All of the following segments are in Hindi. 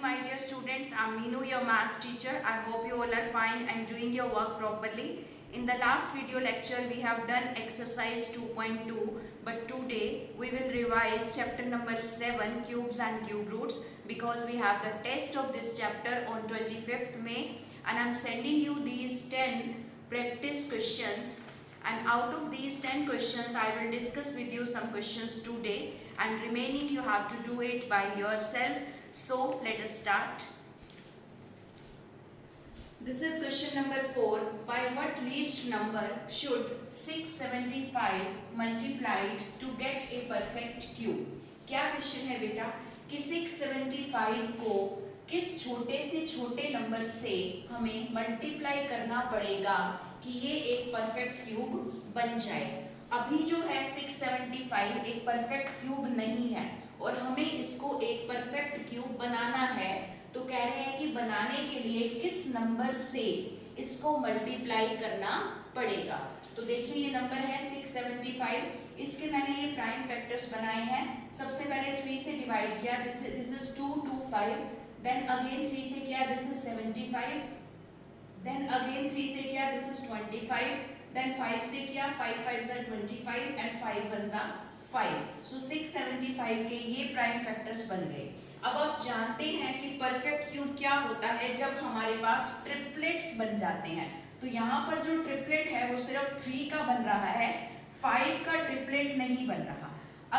my dear students. I'm Meenu, your maths teacher. I hope you all are fine and doing your work properly. In the last video lecture, we have done exercise 2.2, but today we will revise chapter number 7, cubes and cube roots, because we have the test of this chapter on 25th May, and I'm sending you these 10 practice questions. And out of these 10 questions, I will discuss with you some questions today, and remaining you have to do it by yourself. So let us start. This is question number 4. By what least number should 675 multiplied to get a perfect cube? क्या क्वेश्चन है बेटा कि 675 को किस छोटे से छोटे नंबर से हमें मल्टीप्लाई करना पड़ेगा कि ये एक परफेक्ट क्यूब बन जाए। अभी जो है 675 एक परफेक्ट क्यूब नहीं है और हमें इसको एक परफेक्ट क्यूब बनाना है, तो कह रहे हैं कि बनाने के लिए किस नंबर से इसको मल्टीप्लाई करना पड़ेगा। तो देखिए ये नंबर है 675, इसके मैंने ये प्राइम फैक्टर्स बनाए हैं। सबसे पहले 3 से डिवाइड किया, दिस इज 225, देन अगेन 3 से किया, दिस इज 75, देन अगेन 3 से किया, दिस इज 25, देन 5 से किया, 5 5 are 25 एंड 5 1 are 5। सो 675 के ये प्राइम फैक्टर्स बन गए। अब आप जानते हैं कि परफेक्ट क्यूब क्या होता है जब हमारे पास ट्रिपलेट्स बन जाते हैं। तो यहाँ पर जो ट्रिपलेट है वो सिर्फ 3 का बन रहा है, 5 का ट्रिपलेट नहीं बन रहा।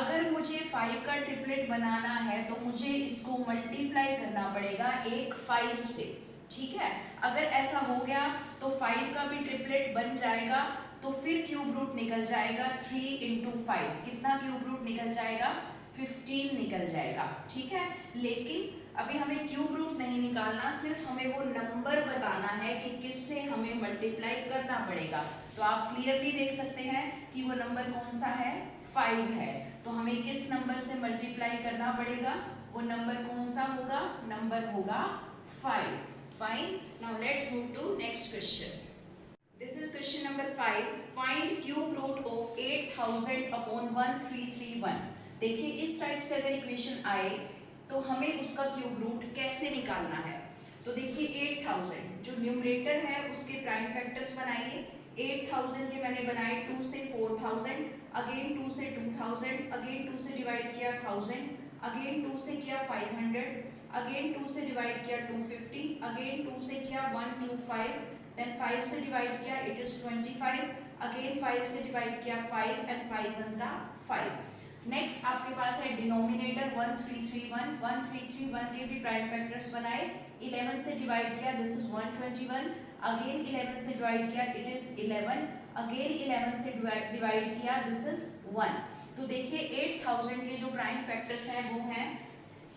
अगर मुझे 5 का ट्रिपलेट बनाना है तो मुझे इसको मल्टीप्लाई करना पड़ेगा एक 5 से, ठीक है। अगर ऐसा हो गया तो 5 का भी ट्रिपलेट बन जाएगा, तो फिर क्यूब रूट निकल जाएगा 3 into 5। कितना क्यूब रूट निकल जाएगा? 15 निकल जाएगा, ठीक है। लेकिन अभी हमें क्यूब रूट नहीं निकालना, सिर्फ हमें वो नंबर बताना है कि किससे हमें मल्टीप्लाई करना पड़ेगा। तो आप क्लियरली देख सकते हैं कि वो नंबर कौन सा है? 5 है। तो हमें किस नंबर से मल्टीप्लाई करना पड़ेगा? वो नंबर कौन सा होगा? नंबर होगा 5। Fine. Now let's move to next question. This is question number 5. Find cube root of 8000 upon 1331. देखिए इस टाइप से अगर इक्वेशन आए तो हमें उसका क्यूब रूट कैसे निकालना है। तो देखिए 8000 जो न्यूमरेटर है उसके प्राइम फैक्टर्स बनाइए। 8000 के मैंने बनाए 2 से 4000, अगेन 2 से 2000, अगेन 2 से डिवाइड किया 1000, अगेन 2 से किया 500, अगेन 2 से डिवाइड किया 250, अगेन 2 से किया 125, देन 5 से डिवाइड किया इट इज 25, अगेन 5 से डिवाइड किया 5 एंड 5 1 जा 5। नेक्स्ट आपके पास है डिनोमिनेटर 1331। 1331 के भी प्राइम फैक्टर्स बनाए। 11 से डिवाइड किया, दिस इज 121, अगेन 11 से डिवाइड किया इट इज 11, अगेन 11 से डिवाइड किया दिस इज 1। तो देखिए 8000 के जो प्राइम फैक्टर्स हैं वो हैं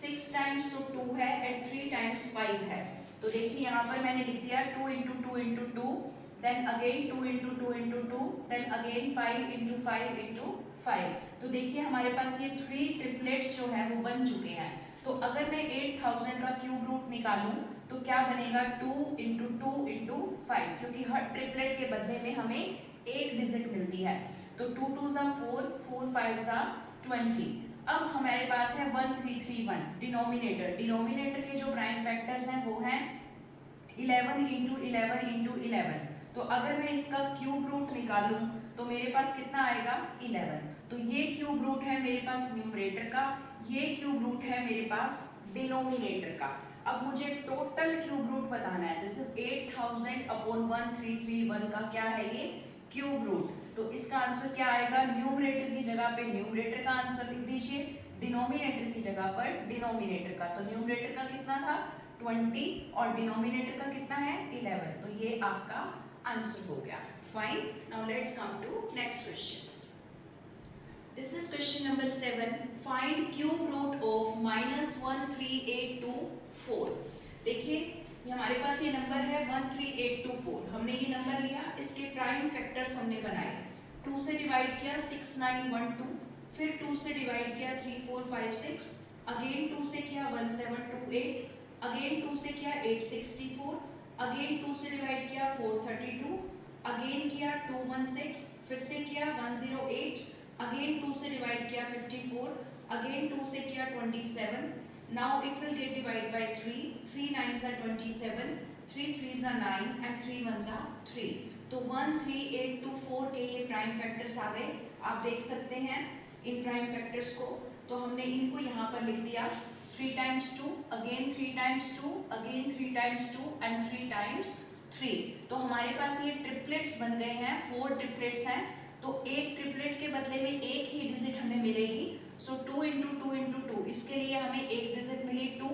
6 टाइम्स तो 2 है एंड 3 टाइम्स 5 है। तो देखिए यहाँ पर मैंने लिख दिया 2 into 2 into 2, then again 2 into 2 into 2, then again 5 into 5 into 5। तो देखिए हमारे पास ये 3 ट्रिपलेट्स जो है वो बन चुके हैं। तो अगर मैं 8000 का क्यूब रूट निकालूं तो क्या बनेगा? 2 into 2 into 5, क्योंकि हर ट्रिपलेट के बदले में हमें एक डिजिट मिलती है। तो 2 2 जा 4, 4 5 जा 20। अब हमारे पास है 1331 डिनोमिनेटर। डिनोमिनेटर के जो प्राइम फैक्टर्स हैं वो हैं 11 into 11 into 11। तो अगर मैं इसका क्यूब रूट निकालूं तो मेरे पास कितना आएगा? 11। तो ये क्यूब रूट है मेरे पास न्यूमरेटर का, ये क्यूब रूट है मेरे पास डिनोमिनेटर का। अब मुझे टोटल क्यूब रूट बताना है। दिस इज 8000 अपॉन 1331 का क्या है ये? Cube root. तो इसका आंसर क्या आएगा? न्यूमरेटर की जगह पे न्यूमरेटर का आंसर लिख दीजिए, डिनोमिनेटर की जगह पर डिनोमिनेटर का। तो न्यूमरेटर का कितना था? 20 और डिनोमिनेटर का कितना है? 11। तो ये आपका आंसर हो गया। Fine. Now let's come to next question. This is question number 7. Find cube root of -13824। देखिए ये हमारे पास ये नंबर है 13824। हमने ये नंबर लिया, इसके प्राइम फैक्टर्स हमने बनाए। 2 से डिवाइड किया 6912, फिर 2 से डिवाइड किया 3456, अगेन 2 से किया 1728, अगेन 2 से किया 864, अगेन 2 से डिवाइड किया 432, अगेन किया 216, फिर से किया 108, अगेन 2 से डिवाइड किया 54, अगेन 2 से किया 27, Now it will get divided by 3. 3 9s are 27, 3 3s are 9 and 3 1s are 3. तो 1 3 8 2 4 के ये प्राइम फैक्टर्स आ गए। आप देख सकते हैं इन प्राइम फैक्टर्स को। तो हमने इनको यहाँ पर लिख दिया 3 times 2, again 3 times 2, again 3 times 2 and 3 times 3। तो हमारे पास ये ट्रिपलेट्स बन गए हैं, 4 ट्रिपलेट्स हैं। तो एक ट्रिपलेट के बदले में एक ही डिजिट हमें मिलेगी। सो 2 into 2 into 2, इसके लिए हमें एक digit milli 2,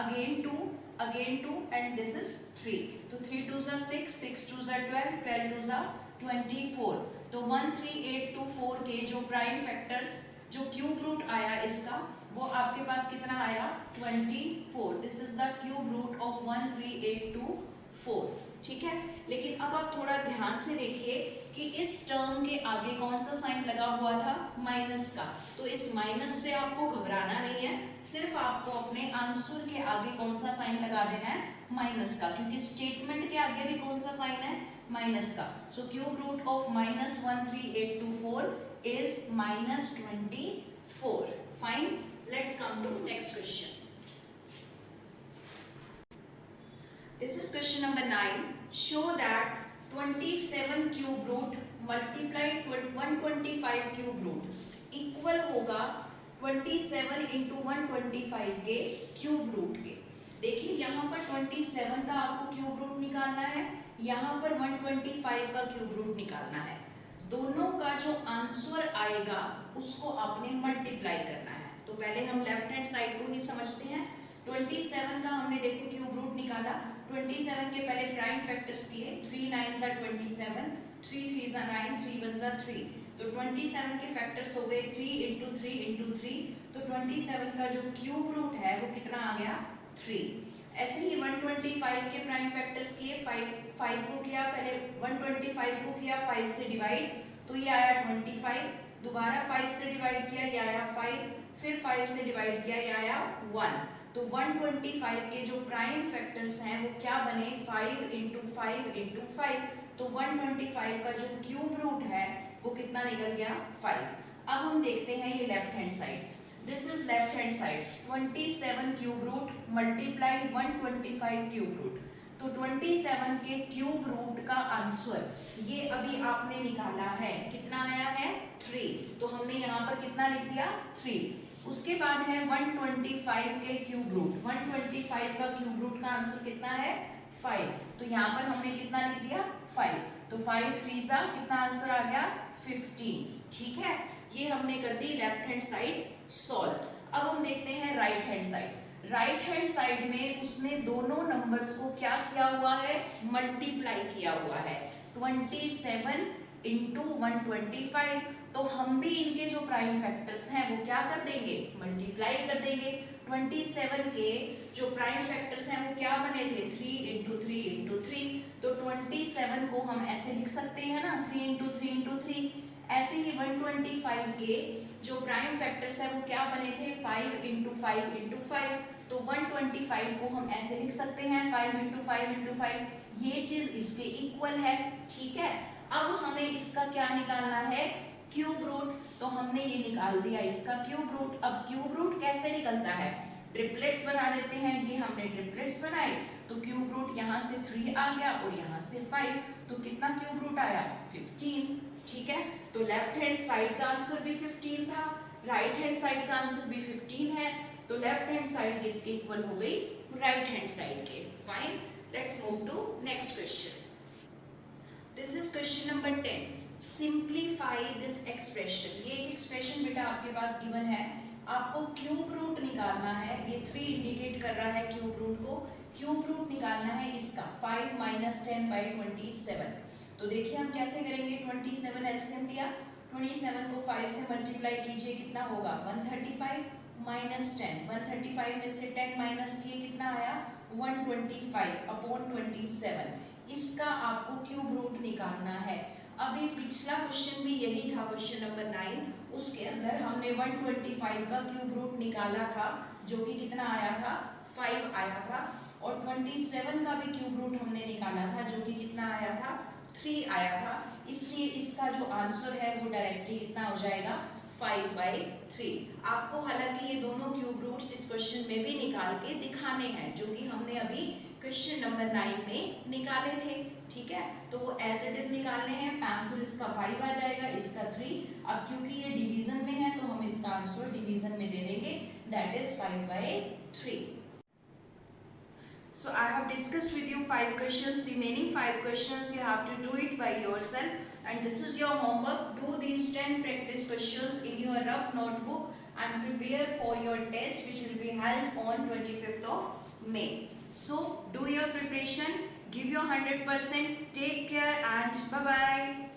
again 2, again 2 and this is 3। तो 3 2s are 6, 6 2s are 12, 12 2s are 24। तो 1 3 8 2 4 के जो प्राइम फैक्टर्स, जो क्यूब रूट आया इसका, वो आपके पास कितना आया 24। This is the cube root of 1 3 8 2 4। ठीक है, लेकिन अब आप थोड़ा ध्यान से देखिए कि इस टर्म के आगे कौन सा साइन लगा हुआ था, माइनस का। तो इस माइनस से आपको घबराना नहीं है, सिर्फ आपको अपने आंसर के आगे कौन सा साइन लगा देना है, माइनस का, क्योंकि स्टेटमेंट के आगे भी कौन सा साइन है, माइनस का। So cube root of minus 1 3 8 2 4 is minus 24. Fine. Let's come to next question. This is question number 9. Show that 27 cube root multiplied 125 cube root equal होगा 27 into 125 के क्यूब रूट के। देखिए यहाँ पर 27 का आपको क्यूब रूट निकालना है, यहाँ पर 125 का क्यूब रूट निकालना है। दोनों का जो आंसर आएगा उसको आपने मल्टीप्लाई करना है। तो पहले हम लेफ्ट हैंड साइड को ही समझते हैं। 27 का हमने देखो क्यूब रूट निकाला। 27 के पहले प्राइम फैक्टर्स किए, 3 9s are 27, 3 3s are 9, 3 1s are 3। तो 27 के फैक्टर्स हो गए 3 into 3 into 3। तो 27 का जो क्यूब रूट है वो कितना आ गया 3। ऐसे ही 125 के प्राइम फैक्टर्स किए, 5 को किया, पहले 125 को किया 5 से डिवाइड, तो ये आया 25। दोबारा 5 से डिवाइड किया, ये आया 5, फिर 5 से डिवाइड किया, ये आया 1। तो 125 के जो प्राइम फैक्टर्स हैं वो क्या बने, 5 into 5 into 5। तो 125 का जो क्यूब रूट है वो कितना निकल गया 5। अब हम देखते हैं ये left hand side. This is left hand side, 27 cube root multiply 125 cube root. तो 27 के क्यूब रूट का आंसर ये अभी आपने निकाला है, कितना आया है 3। तो हमने यहाँ पर कितना लिख दिया 3। उसके बाद है 125 के क्यूब रूट। 125 का क्यूब रूट का आंसर कितना है 5। तो यहाँ पर हमने कितना लिख दिया 5। तो 5 3 जा कितना आंसर आ गया 15। ठीक है, ये हमने कर दी लेफ्ट हैंड साइड सॉल्व। अब हम देखते हैं right hand side. Right hand side में उसने दोनों नंबर्स को क्या किया हुआ है, मल्टीप्लाई किया हुआ है। 27 into 125। तो हम भी इनके जो प्राइम फैक्टर्स हैं वो क्या कर देंगे, मल्टीप्लाई कर देंगे। 27 के जो प्राइम फैक्टर्स हैं वो क्या बने थे 3 into 3 into 3। तो 27 को हम ऐसे लिख सकते हैं ना 3 into 3 into 3। ऐसे ही 125 के जो प्राइम फैक्टर्स है वो क्या बने थे 5 into 5 into 5। तो 125 को हम ऐसे लिख सकते हैं 5 into 5 into 5। ये चीज इसके इक्वल है। ठीक है, अब हमें इसका क्या निकालना है, क्यूब रूट। तो हमने ये निकाल दिया इसका क्यूब रूट। अब क्यूब रूट कैसे निकलता है, ट्रिपलेट्स बना देते हैं। ये हमने ट्रिपलेट्स बनाए, तो क्यूब रूट यहाँ से 3 आ गया और यहाँ से 5। तो कितना क्यूब रूट आया 15। ठीक है, तो लेफ्ट हैंड साइड का आंसर भी 15 था, राइट हैंड साइड का आंसर भी 15 है। तो लेफ्ट हैंड साइड किसके इक्वल हो गई, राइट हैंड साइड के। Fine, let's move to next question. This is question number 10। Simplify this expression. ये एक एक्सप्रेशन बेटा आपके पास गिवन है, आपको क्यूब रूट निकालना है। ये 3 इंडिकेट कर रहा है क्यूब रूट को। क्यूब रूट निकालना है इसका 5 - 10 by 27। तो देखिए हम कैसे करेंगे, 27 एलसीएम लिया, 27 को 5 से मल्टीप्लाई कीजिए, कितना होगा 135 - 10। 135 में से 10 माइनस किए, कितना आया 125 अपॉन 27। इसका आपको क्यूब रूट निकालना है। अभी पिछला क्वेश्चन भी यही था, क्वेश्चन नंबर 9। उसके अंदर हमने 125 का क्यूब रूट निकाला था, जो कि कितना आया था 5 आया था। और 27 का भी क्यूब रूट हमने निकाला था, जो कि कितना आया था 3 आया था। इसलिए इसका जो आंसर है वो डायरेक्टली कितना हो जाएगा 5/3। आपको हालांकि ये दोनों क्यूब रूट्स इस क्वेश्चन में भी निकाल के दिखाने हैं, जो कि हमने अभी क्वेश्चन नंबर 9 में निकाले थे। ठीक है, तो वो एज इट इज निकालने हैं। आंसर इसका 5 आ जाएगा, इसका 3। अब क्योंकि ये डिवीजन में है तो हम इसका आंसर डिवीजन में दे देंगे, that is 5/3। So I have discussed with you 5 questions. Remaining 5 questions you have to do it by yourself, and this is your homework. Do these 10 practice questions in your rough notebook and prepare for your test, which will be held on 25th of May. So do your preparation, give your 100%, take care, and bye bye.